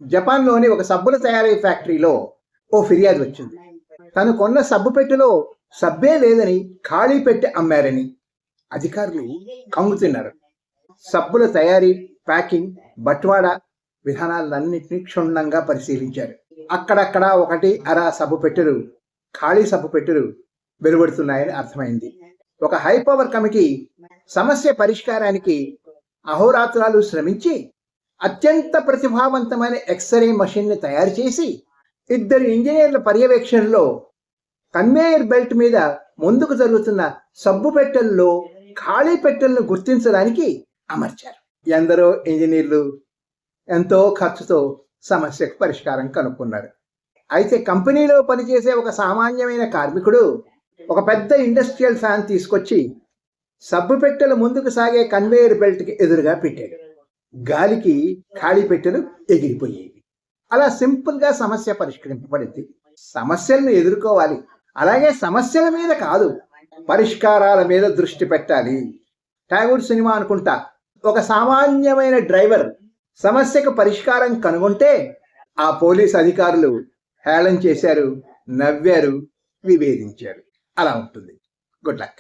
జపాన్లోని ఒక సబ్బుల తయారీ ఫ్యాక్టరీలో ఓ ఫిర్యాదు వచ్చింది. తను కొన్న సబ్బు పెట్టెలో సబ్బే లేదని ఖాళీ పెట్టి అమ్మారని అధికారులు కంగుతున్నారు. సబ్బుల తయారీ, ప్యాకింగ్, బట్వాడా విధానాలన్నింటినీ క్షుణ్ణంగా పరిశీలించారు. అక్కడక్కడ ఒకటి అరా సబ్బు పెట్టెలు, ఖాళీ సబ్బు పెట్టెలు వెలువడుతున్నాయని అర్థమైంది. ఒక హై పవర్ కమిటీ సమస్య పరిష్కారానికి అహోరాత్రాలు శ్రమించి అత్యంత ప్రతిభావంతమైన ఎక్స్రే మషిన్ని తయారు చేసి 2 ఇంజనీర్ల పర్యవేక్షణలో కన్వేయర్ బెల్ట్ మీద ముందుకు జరుగుతున్న సబ్బు పెట్టెల్లో ఖాళీ పెట్టెలను గుర్తించడానికి అమర్చారు. ఎందరో ఇంజనీర్లు ఎంతో ఖర్చుతో సమస్యకు పరిష్కారం కనుక్కున్నారు. అయితే కంపెనీలో పనిచేసే ఒక సామాన్యమైన కార్మికుడు ఒక పెద్ద ఇండస్ట్రియల్ ఫ్యాన్ తీసుకొచ్చి సబ్బు పెట్టెల ముందుకు సాగే కన్వేయర్ బెల్ట్కి ఎదురుగా పెట్టాడు. గాలికి ఖాళీ పెట్టెలు ఎగిరిపోయేవి. అలా సింపుల్గా సమస్య పరిష్కరింపబడింది. సమస్యలను ఎదుర్కోవాలి, అలాగే సమస్యల మీద కాదు, పరిష్కారాల మీద దృష్టి పెట్టాలి. ఠాగూర్ సినిమా అనుకుంటా. ఒక సామాన్యమైన డ్రైవర్ సమస్యకు పరిష్కారం కనుగొంటే ఆ పోలీస్ అధికారులు హేళన చేశారు, నవ్వారు, విభేదించారు. అలా ఉంటుంది. Good luck.